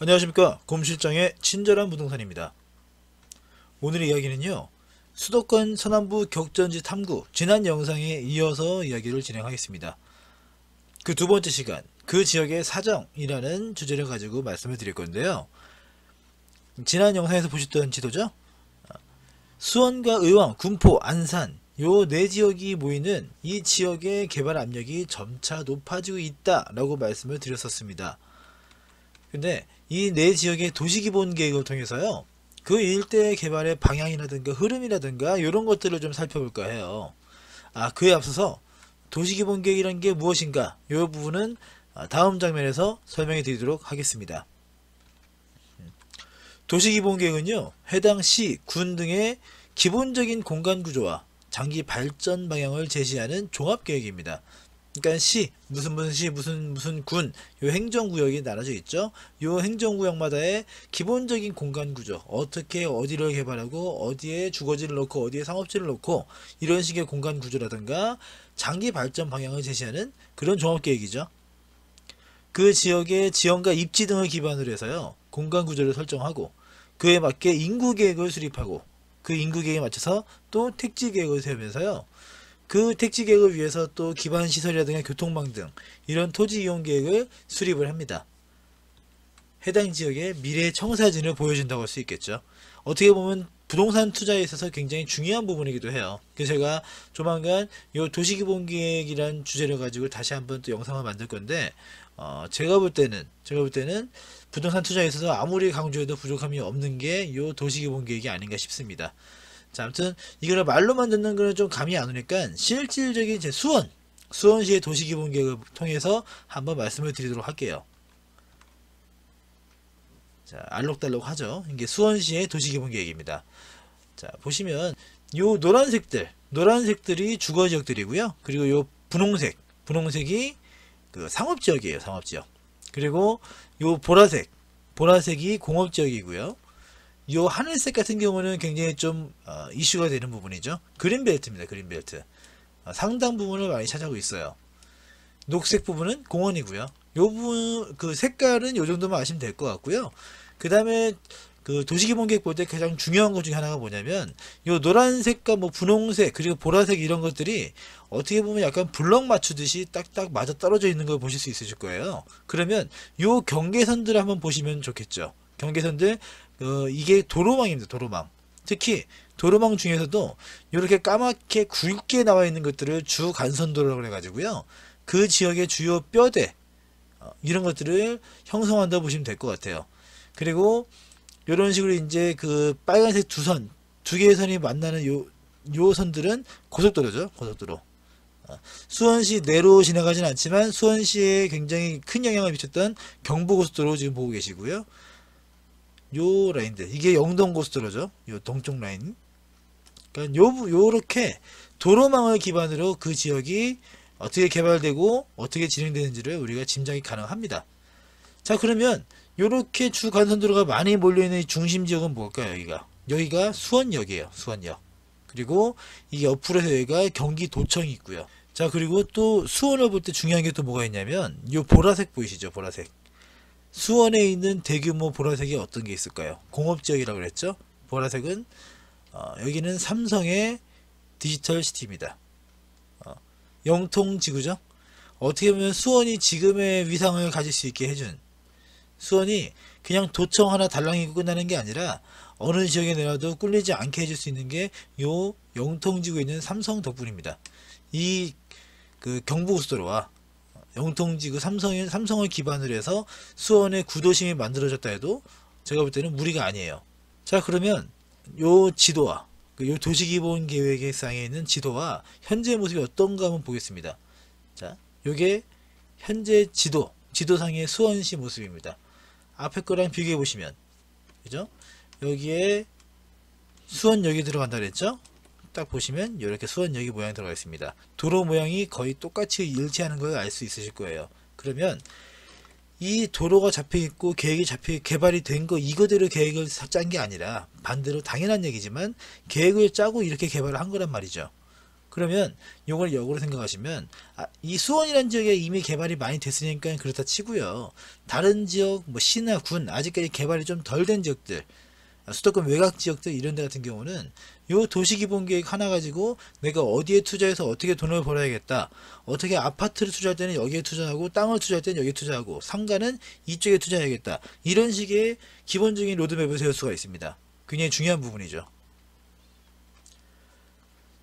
안녕하십니까, 곰실장의 친절한 부동산입니다. 오늘의 이야기는요, 수도권 서남부 격전지 탐구 지난 영상에 이어서 이야기를 진행하겠습니다. 그 두 번째 시간, 그 지역의 사정이라는 주제를 가지고 말씀을 드릴 건데요. 지난 영상에서 보셨던 지도죠? 수원과 의왕, 군포, 안산 요 네 지역이 모이는 이 지역의 개발 압력이 점차 높아지고 있다라고 말씀을 드렸었습니다. 근데 이 네 지역의 도시기본계획을 통해서요, 그 일대의 개발의 방향이라든가 흐름이라든가 이런 것들을 좀 살펴볼까 해요. 그에 앞서서 도시기본계획이란 게 무엇인가, 이 부분은 다음 장면에서 설명해 드리도록 하겠습니다. 도시기본계획은요, 해당 시, 군 등의 기본적인 공간구조와 장기 발전 방향을 제시하는 종합계획입니다. 그러니까 시, 무슨 시, 무슨 군, 요 행정구역이 나눠져 있죠. 요 행정구역마다의 기본적인 공간구조, 어떻게 어디를 개발하고 어디에 주거지를 넣고 어디에 상업지를 넣고 이런 식의 공간구조라든가 장기 발전 방향을 제시하는 그런 종합계획이죠. 그 지역의 지형과 입지 등을 기반으로 해서요, 공간구조를 설정하고 그에 맞게 인구계획을 수립하고 그 인구계획에 맞춰서 또 택지계획을 세우면서요, 그 택지계획을 위해서 또 기반시설이라든가 교통망 등 이런 토지이용계획을 수립을 합니다. 해당 지역의 미래 청사진을 보여준다고 할 수 있겠죠. 어떻게 보면 부동산 투자에 있어서 굉장히 중요한 부분이기도 해요. 그래서 제가 조만간 이 도시기본계획이란 주제를 가지고 다시 한번 또 영상을 만들 건데, 제가 볼 때는 부동산 투자에 있어서 아무리 강조해도 부족함이 없는 게 이 도시기본계획이 아닌가 싶습니다. 자, 아무튼 이거를 말로만 듣는 거는 좀 감이 안 오니까 실질적인 제 수원시의 도시기본계획을 통해서 한번 말씀을 드리도록 할게요. 자, 알록달록 하죠. 이게 수원시의 도시기본계획입니다. 자, 보시면 요 노란색들이 주거지역들이고요. 그리고 요 분홍색이 그 상업지역이에요. 상업지역. 그리고 요 보라색이 공업지역이고요. 요 하늘색 같은 경우는 굉장히 좀 이슈가 되는 부분이죠. 그린벨트입니다. 그린벨트. 상당 부분을 많이 차지하고 있어요. 녹색 부분은 공원이고요. 요 부분 그 색깔은 요 정도만 아시면 될 것 같고요. 그 다음에 그 도시기본계획 볼 때 가장 중요한 것 중에 하나가 뭐냐면 요 노란색과 뭐 분홍색 그리고 보라색 이런 것들이 어떻게 보면 약간 블럭 맞추듯이 딱딱 맞아 떨어져 있는 걸 보실 수 있으실 거예요. 그러면 요 경계선들을 한번 보시면 좋겠죠. 경계선들, 이게 도로망입니다. 도로망. 특히 도로망 중에서도 이렇게 까맣게 굵게 나와 있는 것들을 주간선도로라고 해가지고요, 그 지역의 주요 뼈대, 이런 것들을 형성한다고 보시면 될 것 같아요. 그리고 이런 식으로 이제 그 빨간색 두 개의 선이 만나는 요 선들은 고속도로죠. 고속도로. 수원시 내로 지나가진 않지만 수원시에 굉장히 큰 영향을 미쳤던 경부고속도로 지금 보고 계시고요. 요 라인들, 이게 영동고속도로죠. 요 동쪽 라인. 그러니까 요렇게 도로망을 기반으로 그 지역이 어떻게 개발되고 어떻게 진행되는지를 우리가 짐작이 가능합니다. 자, 그러면 요렇게 주간선도로가 많이 몰려있는 이 중심지역은 뭘까요? 여기가 수원역이에요. 수원역. 그리고 이게 옆으로 해서 여기가 경기도청이 있고요. 자, 그리고 또 수원을 볼 때 중요한 게 또 뭐가 있냐면 요 보라색 보이시죠? 보라색. 수원에 있는 대규모 보라색이 어떤 게 있을까요? 공업지역이라고 그랬죠? 보라색은 여기는 삼성의 디지털시티입니다. 영통지구죠? 어떻게 보면 수원이 지금의 위상을 가질 수 있게 해준, 수원이 그냥 도청 하나 달랑이고 끝나는 게 아니라 어느 지역에 내놔도 꿀리지 않게 해줄 수 있는 게 요 영통지구에 있는 삼성 덕분입니다. 이 그 경부고속도로와 영통지구 삼성을 기반으로 해서 수원의 구도심이 만들어졌다 해도 제가 볼 때는 무리가 아니에요. 자, 그러면 요 지도와 요 도시기본계획상에 있는 지도와 현재 모습이 어떤가 한번 보겠습니다. 자, 요게 현재 지도상의 수원시 모습입니다. 앞에 거랑 비교해 보시면, 그죠? 여기에 수원역이 들어간다 그랬죠? 딱 보시면 이렇게 수원역이 모양이 들어가 있습니다. 도로 모양이 거의 똑같이 일치하는 걸 알 수 있으실 거예요. 그러면 이 도로가 잡혀 있고 개발이 된 거 이거대로 계획을 짠 게 아니라 반대로 당연한 얘기지만 계획을 짜고 이렇게 개발을 한 거란 말이죠. 그러면 요걸 역으로 생각하시면 이 수원이라는 지역에 이미 개발이 많이 됐으니까 그렇다 치고요. 다른 지역 뭐 시나 군 아직까지 개발이 좀 덜 된 지역들, 수도권 외곽 지역들 이런 데 같은 경우는 요 도시기본계획 하나 가지고 내가 어디에 투자해서 어떻게 돈을 벌어야겠다, 어떻게 아파트를 투자할 때는 여기에 투자하고 땅을 투자할 때는 여기에 투자하고 상가는 이쪽에 투자해야겠다, 이런 식의 기본적인 로드맵을 세울 수가 있습니다. 굉장히 중요한 부분이죠.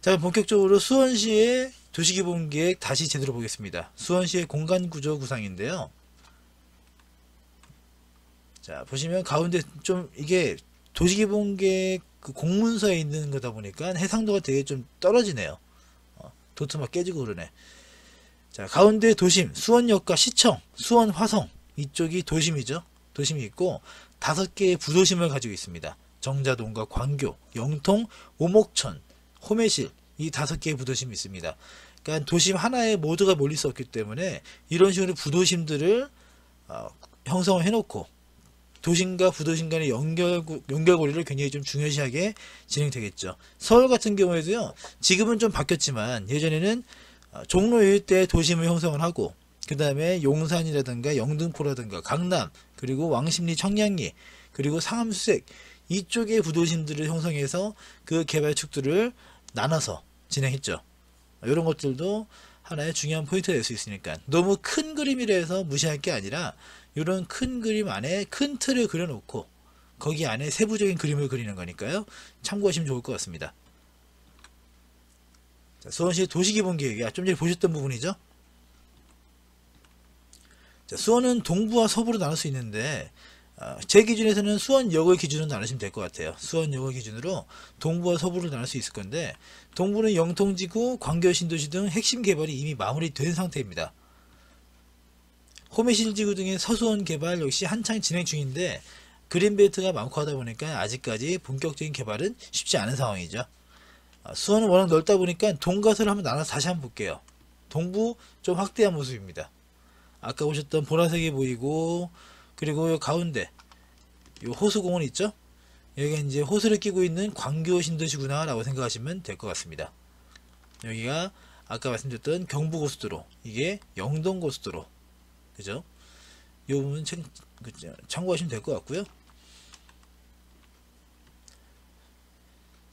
자, 본격적으로 수원시의 도시기본계획 다시 제대로 보겠습니다. 수원시의 공간구조 구상인데요. 자, 보시면 가운데 좀 이게 도시기본계획 그 공문서에 있는 거다 보니까 해상도가 되게 좀 떨어지네요. 도트 막 깨지고 그러네. 자, 가운데 도심, 수원역과 시청, 수원 화성 이쪽이 도심이죠. 도심이 있고 5개의 부도심을 가지고 있습니다. 정자동과 광교, 영통, 오목천, 호매실 이 5개의 부도심이 있습니다. 그러니까 도심 하나에 모두가 몰릴 수 없기 때문에 이런 식으로 부도심들을 형성을 해놓고 도심과 부도심 간의 연결고리를 굉장히 좀 중요시하게 진행되겠죠. 서울 같은 경우에도요, 지금은 좀 바뀌었지만 예전에는 종로 일대 도심을 형성을 하고 그 다음에 용산이라든가 영등포라든가 강남 그리고 왕십리 청량리 그리고 상암 수색 이쪽의 부도심들을 형성해서 그 개발축들을 나눠서 진행했죠. 이런 것들도 하나의 중요한 포인트가 될 수 있으니까 너무 큰 그림이라 해서 무시할 게 아니라 이런 큰 그림 안에 큰 틀을 그려놓고 거기 안에 세부적인 그림을 그리는 거니까요. 참고하시면 좋을 것 같습니다. 자, 수원시 도시기본계획이 좀 전에 보셨던 부분이죠. 자, 수원은 동부와 서부로 나눌 수 있는데 제 기준에서는 수원역을 기준으로 나누시면 될 것 같아요. 수원역을 기준으로 동부와 서부를 나눌 수 있을 건데 동부는 영통지구, 광교신도시 등 핵심 개발이 이미 마무리된 상태입니다. 호매실지구 등의 서수원 개발 역시 한창 진행 중인데 그린벨트가 많고 하다 보니까 아직까지 본격적인 개발은 쉽지 않은 상황이죠. 수원은 워낙 넓다 보니까 동가서를 한번 나눠서 다시 한번 볼게요. 동부 좀 확대한 모습입니다. 아까 보셨던 보라색이 보이고 그리고 요 가운데 요 호수공원 있죠? 여기가 이제 호수를 끼고 있는 광교신도시구나 라고 생각하시면 될 것 같습니다. 여기가 아까 말씀드렸던 경부고속도로, 이게 영동고속도로, 그죠? 이 부분 참고하시면 될 것 같고요.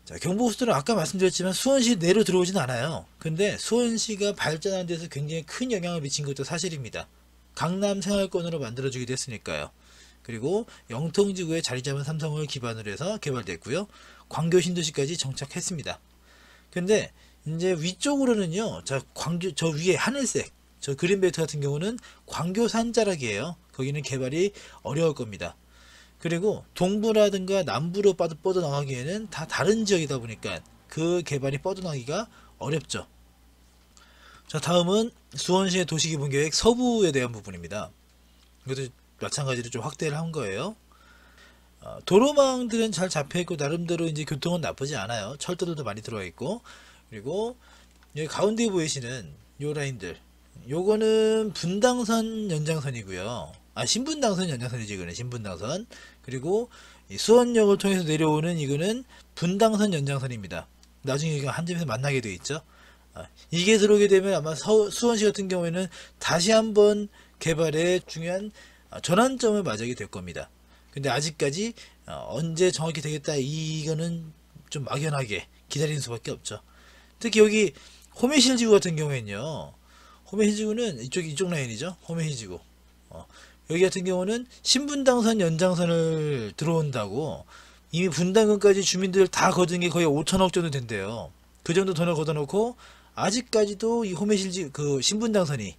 자, 경부고속도로 아까 말씀드렸지만 수원시 내로 들어오진 않아요. 근데 수원시가 발전하는 데서 굉장히 큰 영향을 미친 것도 사실입니다. 강남 생활권으로 만들어주기도 했으니까요. 그리고 영통지구에 자리 잡은 삼성을 기반으로 해서 개발됐고요. 광교 신도시까지 정착했습니다. 근데 이제 위쪽으로는요, 저 위에 하늘색, 저 그린벨트 같은 경우는 광교 산자락이에요. 거기는 개발이 어려울 겁니다. 그리고 동부라든가 남부로 뻗어나가기에는 다 다른 지역이다 보니까 그 개발이 뻗어나가기가 어렵죠. 자, 다음은 수원시의 도시기본계획 서부에 대한 부분입니다. 이것도 마찬가지로 좀 확대를 한 거예요. 도로망들은 잘 잡혀있고 나름대로 이제 교통은 나쁘지 않아요. 철도들도 많이 들어와 있고, 그리고 여기 가운데 보이시는 요 라인들, 요거는 분당선 연장선이고요. 신분당선 연장선이지, 이거는 신분당선. 그리고 이 수원역을 통해서 내려오는 이거는 분당선 연장선입니다. 나중에 이거 한 점에서 만나게 되어 있죠. 이게 들어오게 되면 아마 수원시 같은 경우에는 다시 한번 개발에 중요한 전환점을 맞이하게 될 겁니다. 근데 아직까지 언제 정확히 되겠다, 이거는 좀 막연하게 기다리는 수밖에 없죠. 특히 여기 호매실지구 같은 경우에는요, 호매실지구는 이쪽 라인이죠. 호매실지구. 여기 같은 경우는 신분당선 연장선을 들어온다고 이미 분당군까지 주민들 다 거둔 게 거의 5천억 정도 된대요. 그 정도 돈을 걷어놓고 아직까지도 이 호매실지 그 신분당선이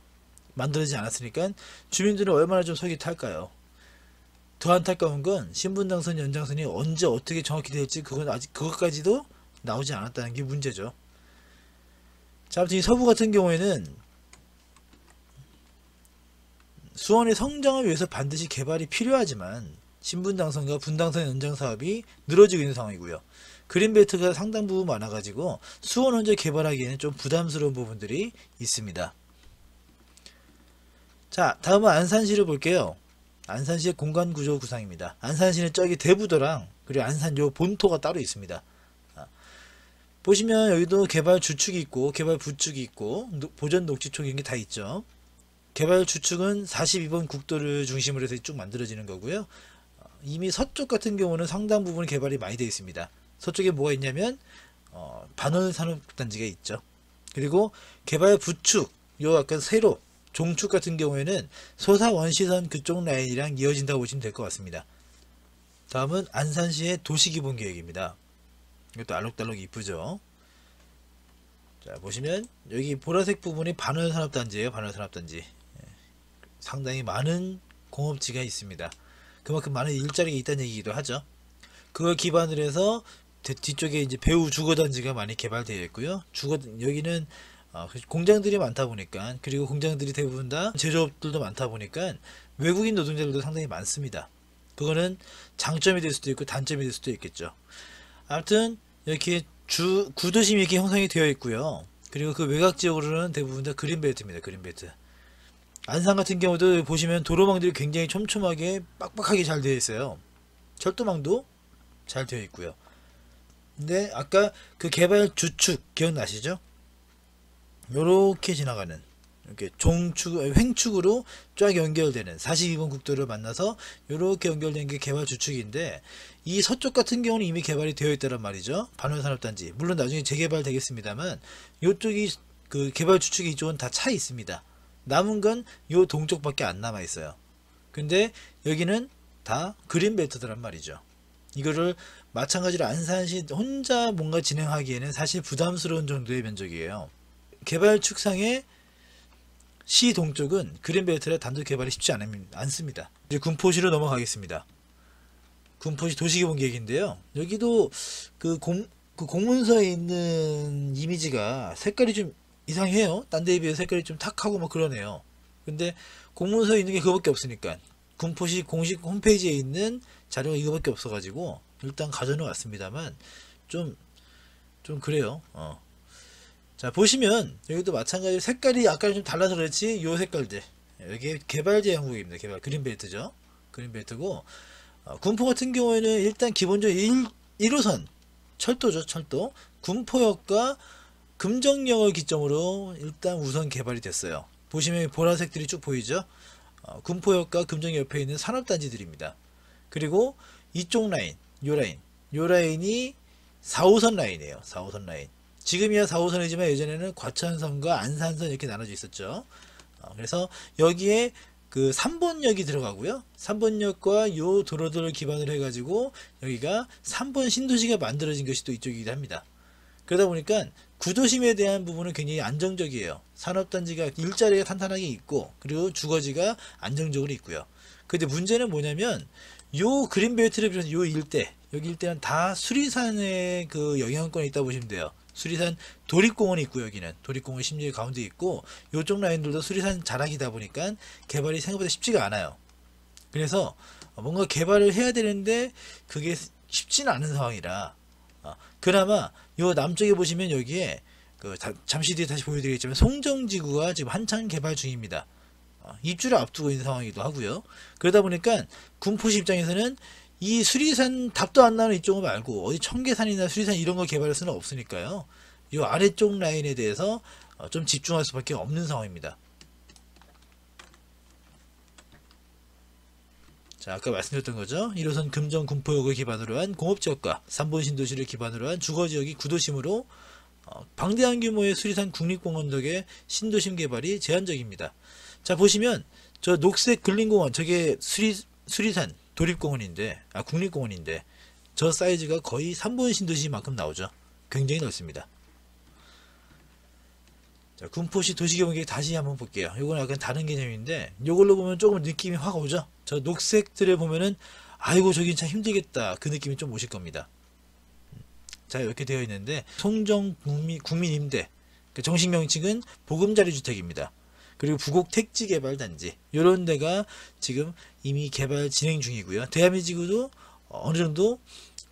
만들어지지 않았으니까 주민들은 얼마나 좀 속이 탈까요? 더 안타까운 건 신분당선 연장선이 언제 어떻게 정확히 될지 그건 아직 그것까지도 나오지 않았다는 게 문제죠. 자, 아무튼 이 서부 같은 경우에는 수원의 성장을 위해서 반드시 개발이 필요하지만 신분당선과 분당선 연장 사업이 늘어지고 있는 상황이고요. 그린벨트가 상당 부분 많아가지고 수원 혼자 개발하기에는 좀 부담스러운 부분들이 있습니다. 자, 다음은 안산시를 볼게요. 안산시의 공간구조 구상입니다. 안산시는 저기 대부도랑 그리고 안산 요 본토가 따로 있습니다. 보시면 여기도 개발 주축이 있고 개발 부축이 있고 보전 녹지촉 이런 게 다 있죠. 개발 주축은 42번 국도를 중심으로 해서 쭉 만들어지는 거고요. 이미 서쪽 같은 경우는 상당 부분 개발이 많이 되어 있습니다. 서쪽에 뭐가 있냐면 반월산업단지가 있죠. 그리고 개발 부축, 요 약간 세로 종축 같은 경우에는 소사 원시선 그쪽 라인이랑 이어진다고 보시면 될 것 같습니다. 다음은 안산시의 도시기본계획입니다. 이것도 알록달록 이쁘죠. 자, 보시면 여기 보라색 부분이 반월산업단지예요. 반월산업단지. 상당히 많은 공업지가 있습니다. 그만큼 많은 일자리가 있다는 얘기기도 하죠. 그걸 기반으로 해서 뒤쪽에 이제 배후 주거단지가 많이 개발되어 있고요. 여기는 공장들이 많다 보니까, 그리고 공장들이 대부분 다 제조업들도 많다 보니까 외국인 노동자들도 상당히 많습니다. 그거는 장점이 될 수도 있고 단점이 될 수도 있겠죠. 아무튼 이렇게 구도심이 이렇게 형성이 되어 있고요. 그리고 그 외곽 지역으로는 대부분 다 그린벨트입니다. 그린벨트. 안산 같은 경우도 보시면 도로망들이 굉장히 촘촘하게 빡빡하게 잘 되어 있어요. 철도망도 잘 되어 있고요. 근데 아까 그 개발 주축 기억나시죠? 요렇게 지나가는 이렇게 횡축으로 쫙 연결되는 42번 국도를 만나서 요렇게 연결된 게 개발 주축인데, 이 서쪽 같은 경우는 이미 개발이 되어 있다란 말이죠. 반월산업단지. 물론 나중에 재개발 되겠습니다만 요쪽이 그 개발 주축이 이쪽은 다 차 있습니다. 남은 건 요 동쪽밖에 안 남아 있어요. 근데 여기는 다 그린벨트더란 말이죠. 이거를 마찬가지로 안산시 혼자 뭔가 진행하기에는 사실 부담스러운 정도의 면적이에요. 개발 축상의 시 동쪽은 그린벨트라 단독 개발이 쉽지 않습니다. 이제 군포시로 넘어가겠습니다. 군포시 도시개발계획인데요. 여기도 그 공문서에 있는 이미지가 색깔이 좀 이상해요. 딴 데에 비해 색깔이 좀 탁하고 뭐 그러네요. 근데 공문서에 있는 게 그거밖에 없으니까 군포시 공식 홈페이지에 있는 자료가 이거밖에 없어가지고 일단 가져는 왔습니다만 좀 그래요. 자, 보시면 여기도 마찬가지로 색깔이 약간 좀 달라서 그렇지 요 색깔들 여기 개발제 양국입니다. 개발 그린벨트죠. 그린벨트고 군포 같은 경우에는 일단 기본적으로 1호선 철도죠. 철도 군포역과 금정역을 기점으로 일단 우선 개발이 됐어요. 보시면 보라색들이 쭉 보이죠. 군포역과 금정역 옆에 있는 산업단지들입니다. 그리고 이쪽 라인, 요 라인이 4호선 라인이에요. 4호선 라인. 지금이야 4호선이지만 예전에는 과천선과 안산선 이렇게 나눠져 있었죠. 그래서 여기에 그 3번역이 들어가고요. 3번역과 요 도로들을 기반으로 해가지고 여기가 3번 신도시가 만들어진 것이 또 이쪽이기도 합니다. 그러다 보니까 구도심에 대한 부분은 굉장히 안정적이에요. 산업단지가 일자리가 탄탄하게 있고, 그리고 주거지가 안정적으로 있고요. 근데 문제는 뭐냐면 요 그린벨트를 비롯해서 요 일대, 여기 일대는 다 수리산의 그 영향권에 있다 보시면 돼요. 수리산 도립공원이 있고, 여기는 도립공원 심지어 가운데 있고, 요쪽 라인들도 수리산 자락이다 보니까 개발이 생각보다 쉽지가 않아요. 그래서 뭔가 개발을 해야 되는데 그게 쉽지는 않은 상황이라, 그나마 요 남쪽에 보시면 여기에 잠시 뒤에 다시 보여드리겠지만 송정지구가 지금 한창 개발 중입니다. 입주를 앞두고 있는 상황이기도 하고요. 그러다 보니까 군포시 입장에서는 이 수리산 답도 안 나는 이쪽을 말고 어디 청계산이나 수리산 이런 거 개발할 수는 없으니까요. 이 아래쪽 라인에 대해서 좀 집중할 수밖에 없는 상황입니다. 자, 아까 말씀드렸던 거죠. 1호선 금정 군포역을 기반으로 한 공업지역과 3번 신도시를 기반으로 한 주거지역이 구도심으로 방대한 규모의 수리산 국립공원 덕에 신도심 개발이 제한적입니다. 자, 보시면 저 녹색 근린공원, 저게 수리산 도립공원인데, 국립공원인데 저 사이즈가 거의 3번 신도시만큼 나오죠. 굉장히 넓습니다. 자, 군포시 도시개발계획 다시 한번 볼게요. 요건 약간 다른 개념인데 요걸로 보면 조금 느낌이 확 오죠. 저 녹색들을 보면은 아이고 저긴 참 힘들겠다 그 느낌이 좀 오실 겁니다. 자, 이렇게 되어 있는데 송정 국민임대, 정식 명칭은 보금자리주택입니다. 그리고 부곡 택지개발단지, 요런 데가 지금 이미 개발 진행 중이고요. 대한민지구도 어느 정도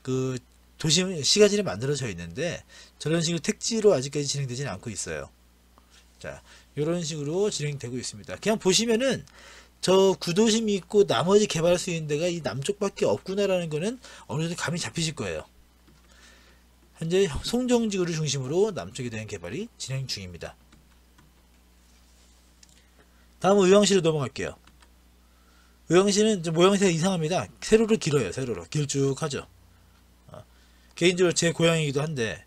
그 도심 시가지를 만들어져 있는데 저런 식으로 택지로 아직까지 진행되지는 않고 있어요. 자, 요런 식으로 진행되고 있습니다. 그냥 보시면은 저 구도심이 있고 나머지 개발할 수 있는 데가 이 남쪽밖에 없구나라는 거는 어느 정도 감이 잡히실 거예요. 현재 송정지구를 중심으로 남쪽에 대한 개발이 진행 중입니다. 다음 의왕시로 넘어갈게요. 의왕시는 좀 모양새가 이상합니다. 세로로 길어요. 세로로 길쭉하죠. 개인적으로 제 고향이기도 한데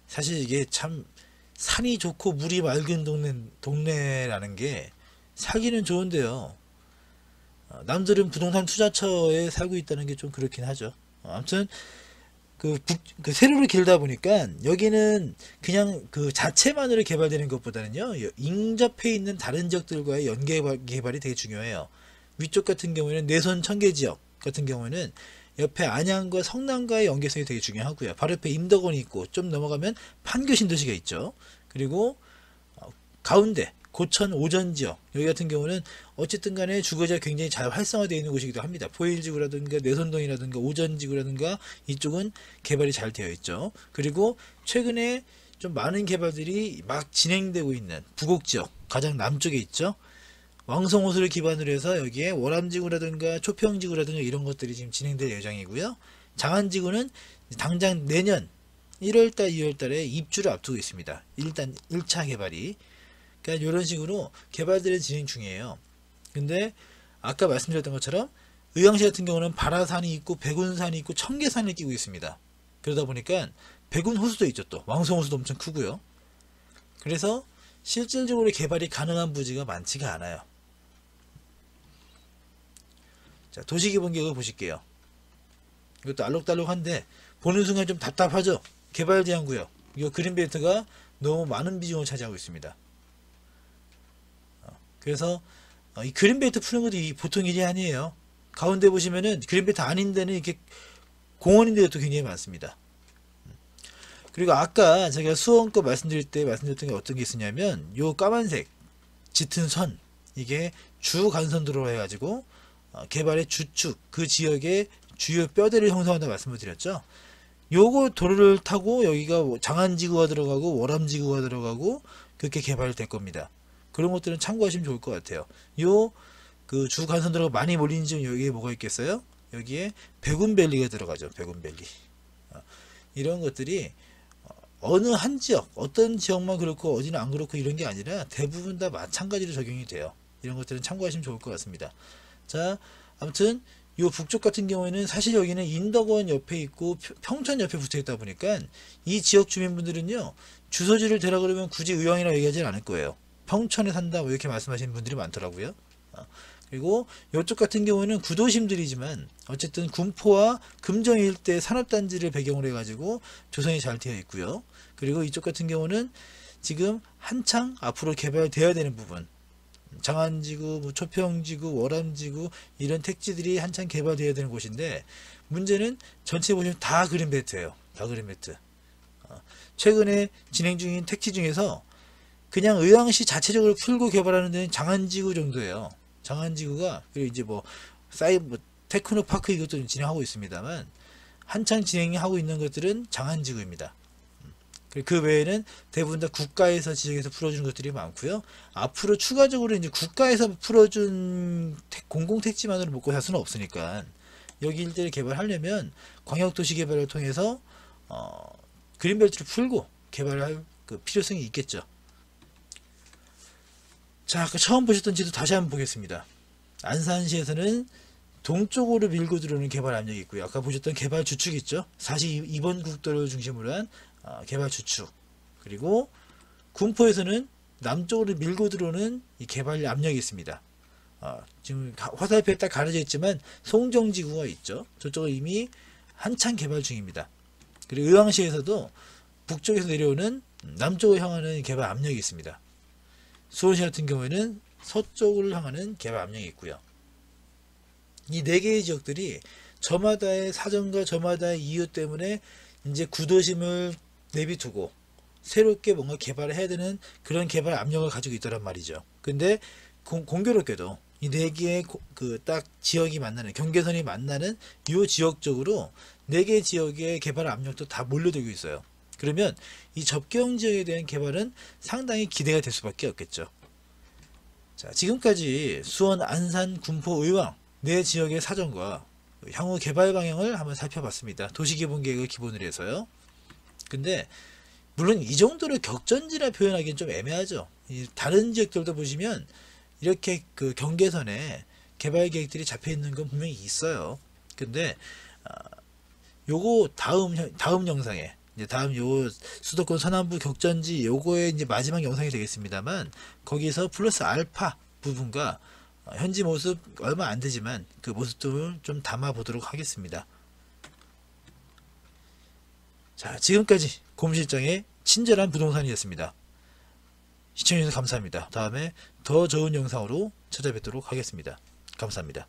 사실 이게 참 산이 좋고 물이 맑은 동네라는 게 살기는 좋은데요. 남들은 부동산 투자처에 살고 있다는 게 좀 그렇긴 하죠. 아무튼 그 세로로 길다 보니까 여기는 그냥 그 자체만으로 개발되는 것보다는요, 인접해 있는 다른 지역들과의 연계 개발이 되게 중요해요. 위쪽 같은 경우에는 내선 청계 지역 같은 경우에는 옆에 안양과 성남과의 연계성이 되게 중요하고요. 바로 옆에 임덕원이 있고 좀 넘어가면 판교 신도시가 있죠. 그리고 가운데 고천 오전 지역 여기 같은 경우는 어쨌든 간에 주거지가 굉장히 잘 활성화되어 있는 곳이기도 합니다. 포일지구라든가 내선동이라든가 오전지구라든가 이쪽은 개발이 잘 되어 있죠. 그리고 최근에 좀 많은 개발들이 막 진행되고 있는 부곡지역 가장 남쪽에 있죠. 왕성호수를 기반으로 해서 여기에 월암지구라든가 초평지구라든가 이런 것들이 지금 진행될 예정이고요. 장안지구는 당장 내년 1월달 2월달에 입주를 앞두고 있습니다. 일단 1차 개발이. 그러니까 이런 식으로 개발들이 진행 중이에요. 근데 아까 말씀드렸던 것처럼 의왕시 같은 경우는 발화산이 있고 백운산이 있고 청계산을 끼고 있습니다. 그러다 보니까 백운호수도 있죠. 또 왕성호수도 엄청 크고요. 그래서 실질적으로 개발이 가능한 부지가 많지가 않아요. 자, 도시기본계획을 보실게요. 이것도 알록달록한데 보는 순간 좀 답답하죠. 개발제한구역 이 그린벨트가 너무 많은 비중을 차지하고 있습니다. 그래서 이 그린벨트 푸는 것도 보통 일이 아니에요. 가운데 보시면은 그린벨트 아닌 데는 이렇게 공원인데도 굉장히 많습니다. 그리고 아까 제가 수원 거 말씀드릴 때 말씀드렸던 게 어떤 게 있었냐면 요 까만색 짙은 선 이게 주 간선도로 해가지고 개발의 주축 그 지역의 주요 뼈대를 형성한다 말씀을 드렸죠. 요거 도로를 타고 여기가 장안지구가 들어가고 월암지구가 들어가고 그렇게 개발될 겁니다. 그런 것들은 참고하시면 좋을 것 같아요. 요 그 주 간선도로가 많이 몰리는 지금 여기에 뭐가 있겠어요? 여기에 백운밸리가 들어가죠. 백운밸리. 이런 것들이 어느 한 지역, 어떤 지역만 그렇고 어디는 안 그렇고 이런 게 아니라 대부분 다 마찬가지로 적용이 돼요. 이런 것들은 참고하시면 좋을 것 같습니다. 자, 아무튼 요 북쪽 같은 경우에는 사실 여기는 인덕원 옆에 있고 평촌 옆에 붙어 있다 보니까 이 지역 주민분들은요, 주소지를 대라 그러면 굳이 의왕이라고 얘기하지는 않을 거예요. 평촌에 산다 뭐 이렇게 말씀하시는 분들이 많더라고요. 그리고 이쪽 같은 경우는 구도심들이지만 어쨌든 군포와 금정 일대 산업단지를 배경으로 해가지고 조성이 잘 되어 있고요. 그리고 이쪽 같은 경우는 지금 한창 앞으로 개발되어야 되는 부분, 장안지구, 뭐 초평지구, 월암지구 이런 택지들이 한창 개발되어야 되는 곳인데 문제는 전체 보시면 다 그린벨트예요. 다 그린벨트. 최근에 진행 중인 택지 중에서 그냥 의왕시 자체적으로 풀고 개발하는 데는 장안지구 정도예요. 장안지구가 그리고 이제 뭐 테크노파크 이것도 진행하고 있습니다만 한창 진행하고 있는 것들은 장안지구입니다. 그 외에는 대부분 다 국가에서 지정해서 풀어주는 것들이 많고요. 앞으로 추가적으로 이제 국가에서 풀어준 공공택지만으로 먹고 살 수는 없으니까 여기 일대를 개발하려면 광역도시개발을 통해서 그린벨트를 풀고 개발할 그 필요성이 있겠죠. 자, 아까 처음 보셨던 지도 다시 한번 보겠습니다. 안산시에서는 동쪽으로 밀고 들어오는 개발 압력이 있고요. 아까 보셨던 개발 주축 있죠. 42번 국도를 중심으로 한 개발 주축. 그리고 군포에서는 남쪽으로 밀고 들어오는 이 개발 압력이 있습니다. 지금 화살표에 딱 가려져 있지만 송정지구가 있죠. 저쪽은 이미 한창 개발 중입니다. 그리고 의왕시에서도 북쪽에서 내려오는 남쪽을 향하는 개발 압력이 있습니다. 수원시 같은 경우에는 서쪽을 향하는 개발 압력이 있고요. 이 네 개의 지역들이 저마다의 사정과 저마다의 이유 때문에 이제 구도심을 내비두고 새롭게 뭔가 개발을 해야 되는 그런 개발 압력을 가지고 있더란 말이죠. 근데 공교롭게도 이 네 개의 그 딱 지역이 만나는 경계선이 만나는 이 지역적으로 네 개 지역의 개발 압력도 다 몰려들고 있어요. 그러면 이 접경 지역에 대한 개발은 상당히 기대가 될 수밖에 없겠죠. 자, 지금까지 수원, 안산, 군포, 의왕 네 지역의 사정과 향후 개발 방향을 한번 살펴봤습니다. 도시기본계획을 기본으로 해서요. 근데 물론 이 정도로 격전지라 표현하기는 좀 애매하죠. 다른 지역들도 보시면 이렇게 그 경계선에 개발 계획들이 잡혀 있는 건 분명히 있어요. 근데 요거 다음 영상에 이제 다음 요 수도권 서남부 격전지 요거의 이제 마지막 영상이 되겠습니다만, 거기서 플러스 알파 부분과 현지 모습 얼마 안 되지만 그 모습도 좀 담아 보도록 하겠습니다. 자, 지금까지 고무실장의 친절한 부동산이었습니다. 시청해주셔서 감사합니다. 다음에 더 좋은 영상으로 찾아뵙도록 하겠습니다. 감사합니다.